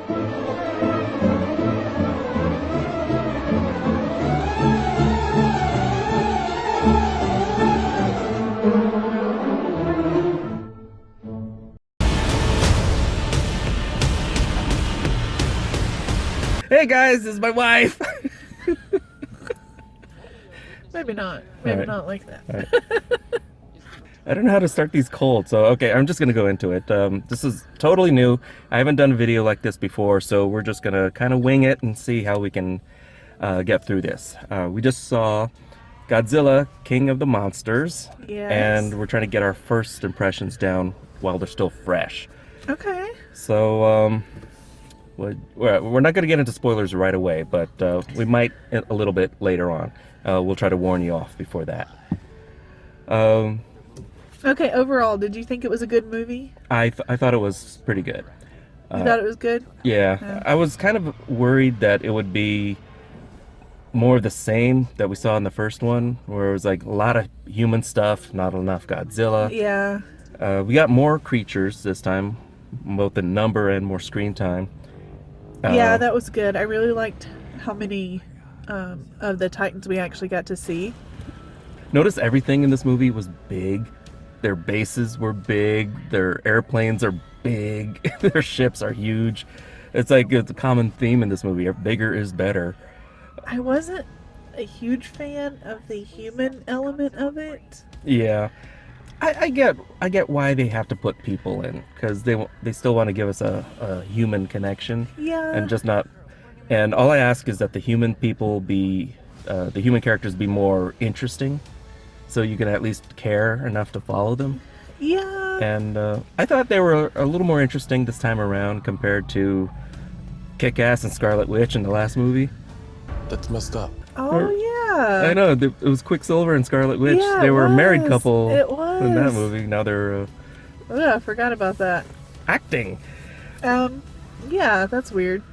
Hey guys, this is my wife. Maybe not. Maybe Right. not like that. Right. I don't know how to start these cold, so okay, I'm just gonna go into it. This is totally new. I haven't done a video like this before, so we're just gonna kind of wing it and see how we can get through this. We just saw Godzilla, King of the Monsters, Yes. and we're trying to get our first impressions down while they're still fresh. Okay. So, we're not going to get into spoilers right away, but we might a little bit later on. We'll try to warn you off before that. Okay, overall, did you think it was a good movie? I thought it was pretty good. You thought it was good? Yeah, I was kind of worried that it would be more of the same that we saw in the first one, where it was like a lot of human stuff, not enough Godzilla. Yeah. We got more creatures this time, both in number and more screen time. Yeah, that was good. I really liked how many of the Titans we actually got to see. Notice everything in this movie was big. Their bases were big. Their airplanes are big. Their ships are huge. It's like it's a common theme in this movie. Bigger is better. I wasn't a huge fan of the human element of it. Yeah, I get why they have to put people in, because they still want to give us a human connection. Yeah. And just not. And all I ask is that the human people be the human characters be more interesting, so you can at least care enough to follow them. Yeah. And I thought they were a little more interesting this time around compared to Kick-Ass and Scarlet Witch in the last movie. That's messed up. Oh, yeah. I know, it was Quicksilver and Scarlet Witch. Yeah, They it were a married was. couple It was. in that movie. Now they're Oh, I forgot about that. acting. Yeah, that's weird.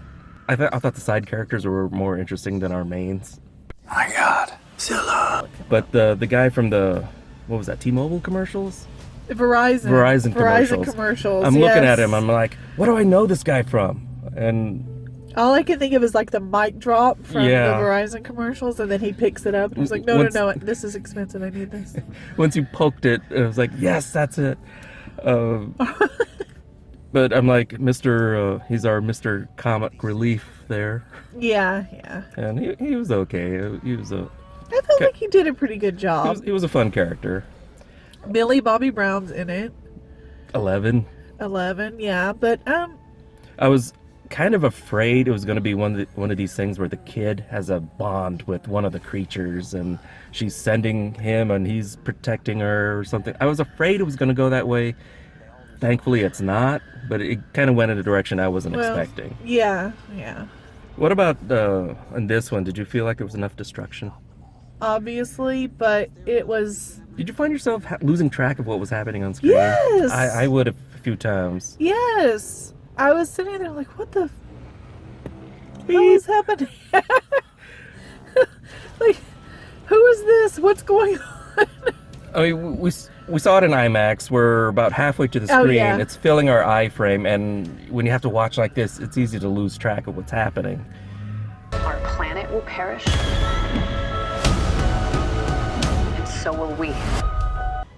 I thought the side characters were more interesting than our mains. My God. Zilla. But the guy from the, what was that, T-Mobile commercials? Verizon commercials. I'm looking at yes. him, I'm like, what do I know this guy from? And All I can think of is like the mic drop from Yeah. the Verizon commercials, and then he picks it up and he's like, no, this is expensive. I need this. once you poked it, it was like, yes, that's it. But I'm like, he's our Mr. Comic Relief there. Yeah, yeah. And he was okay. He was I felt like he did a pretty good job. he was a fun character. Millie Bobby Brown's in it. 11. 11, yeah. But, I was kind of afraid it was going to be one of these things where the kid has a bond with one of the creatures and she's sending him and he's protecting her or something. I was afraid it was going to go that way. Thankfully it's not, but it kind of went in a direction I wasn't expecting. Yeah. What about in this one? Did you feel like there was enough destruction? Obviously, but it was... Did you find yourself losing track of what was happening on screen? Yes! I would have a few times. Yes! I was sitting there like, what the... What is happening? Like, who is this? What's going on? I mean, we saw it in IMAX. We're about halfway to the screen. Oh, yeah. It's filling our iframe, and when you have to watch like this, it's easy to lose track of what's happening. Our planet will perish, and so will we.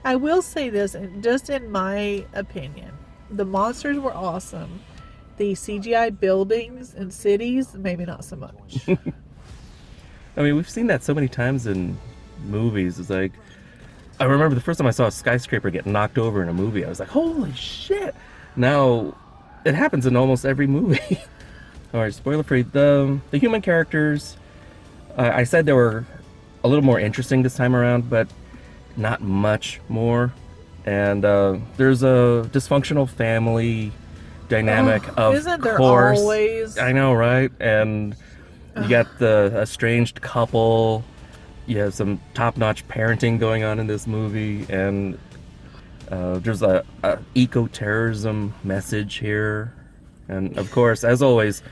I will say this, and just in my opinion, the monsters were awesome. The CGI buildings and cities, maybe not so much. I mean, we've seen that so many times in movies. It's like, I remember the first time I saw a skyscraper get knocked over in a movie, I was like, holy shit. Now, it happens in almost every movie. All right, spoiler free. The human characters, I said they were a little more interesting this time around, but not much more. And there's a dysfunctional family dynamic, of isn't there course. always? I know, right? And you got the estranged couple. You have some top-notch parenting going on in this movie, and there's a eco-terrorism message here. And of course, as always,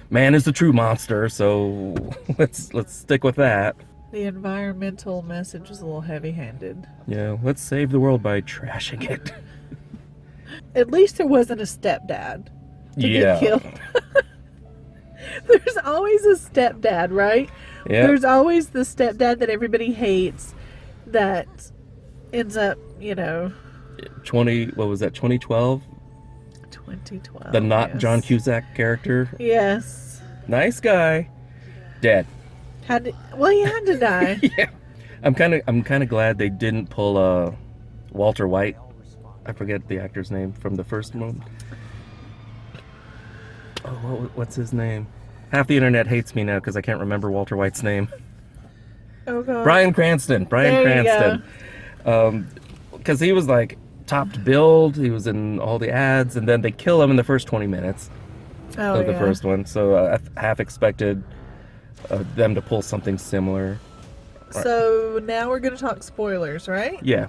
man is the true monster. So let's stick with that. The environmental message is a little heavy-handed. Yeah, let's save the world by trashing it. At least there wasn't a stepdad to get killed. There's always a stepdad, right? Yeah. There's always the stepdad that everybody hates that ends up, 2012? 2012. The not yes. John Cusack character. Yes. Nice guy. Dead. He had to die. Yeah. I'm kind of glad they didn't pull Walter White. I forget the actor's name from the first one. Oh, what's his name? Half the internet hates me now because I can't remember Walter White's name. Oh god. Bryan Cranston. Because he was like topped billed. He was in all the ads, and then they kill him in the first 20 minutes of the first one. So I half expected them to pull something similar. So now we're going to talk spoilers, right? Yeah.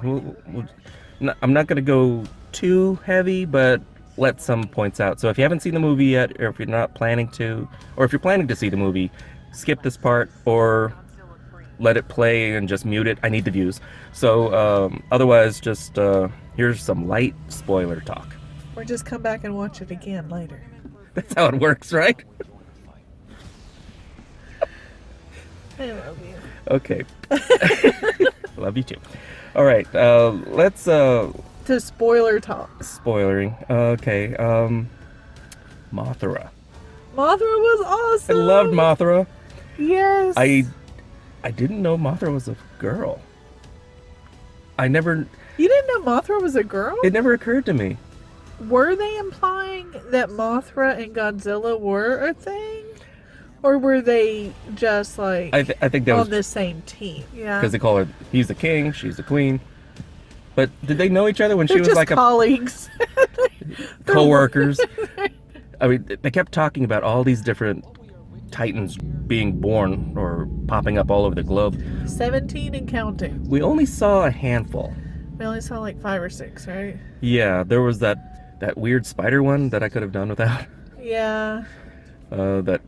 I'm not going to go too heavy, but let some points out. So if you haven't seen the movie yet, or if you're not planning to, or if you're planning to see the movie, skip this part or let it play and just mute it. I need the views. So otherwise, just here's some light spoiler talk. Or just come back and watch it again later. That's how it works, right? I love you. Okay. Love you too. All right. Let's To spoiler talk. spoilering. Okay. Mothra. Mothra was I awesome. loved Mothra. Yes. I didn't know Mothra was a girl. You didn't know Mothra was a girl? It never occurred to me. Were they implying that Mothra and Godzilla were a thing? Or were they just like I think that on was the same team? Yeah. because they call her. He's the king. She's the queen. But did they know each other when They're she was just like colleagues. co-workers? I mean, they kept talking about all these different titans being born or popping up all over the globe. 17 and counting. We only saw a handful. We only saw like 5 or 6, right? Yeah, there was that weird spider one that I could have done without. Yeah. That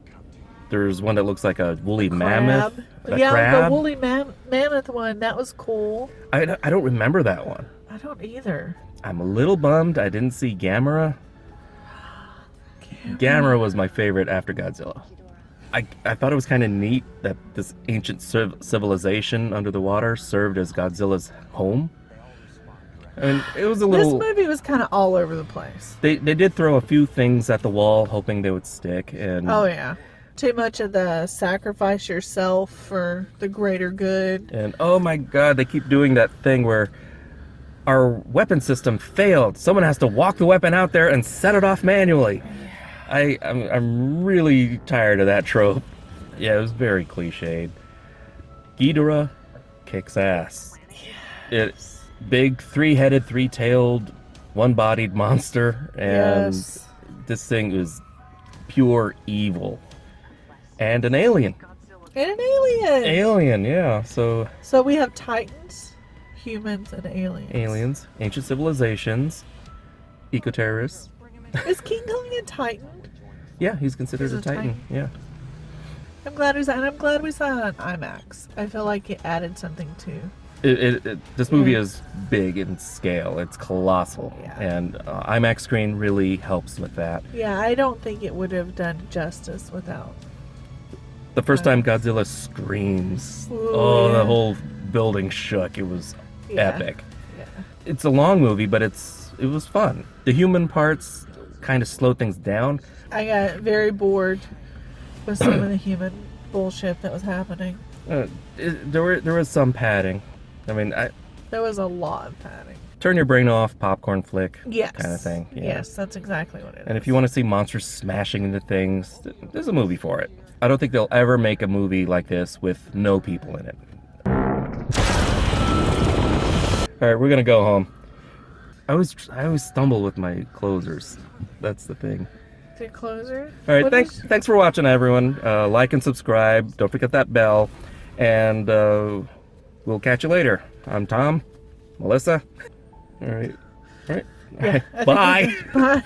there's one that looks like a woolly mammoth. A Yeah, crab. the woolly mammoth one. That was cool. I don't remember that one. I don't either. I'm a little bummed I didn't see Gamera. Gamera was my favorite after Godzilla. I thought it was kind of neat that this ancient civilization under the water served as Godzilla's home. And it was a little... This movie was kind of all over the place. They did throw a few things at the wall hoping they would stick. And Oh, yeah. Too much of the sacrifice yourself for the greater good. And oh my god, they keep doing that thing where our weapon system failed. Someone has to walk the weapon out there and set it off manually. I'm really tired of that trope. Yeah, it was very cliched. Ghidorah kicks ass. It's big, 3-headed, 3-tailed, one-bodied monster, and Yes. this thing is pure evil. And an alien. And an alien. Alien, yeah. So So we have titans, humans, and aliens. ancient civilizations, eco-terrorists. Is King Kong a titan? Yeah, he's considered He's a a titan. titan. Yeah. I'm glad we saw it on IMAX. I feel like it added something too. This movie Yeah. is big in scale. It's colossal. Yeah. And IMAX screen really helps with that. Yeah, I don't think it would have done justice without. The first time Godzilla screams, Ooh, the yeah. whole building shook. It was Yeah. epic. Yeah. It's a long movie, but it was fun. The human parts kind of slowed things down. I got very bored with some of the human bullshit that was happening. There was some padding. I mean, There was a lot of padding. turn your brain off, popcorn flick, Yes. kind of thing. Yeah. Yes, that's exactly what it is. And if you want to see monsters smashing into things, there's a movie for it. I don't think they'll ever make a movie like this with no people in it. All right, we're gonna go home. I always stumble with my closers. That's the thing. The closer. All right, What thanks for watching, everyone. Like and subscribe. Don't forget that bell. And we'll catch you later. I'm Tom. Melissa. All right. Yeah, I think Bye. Bye.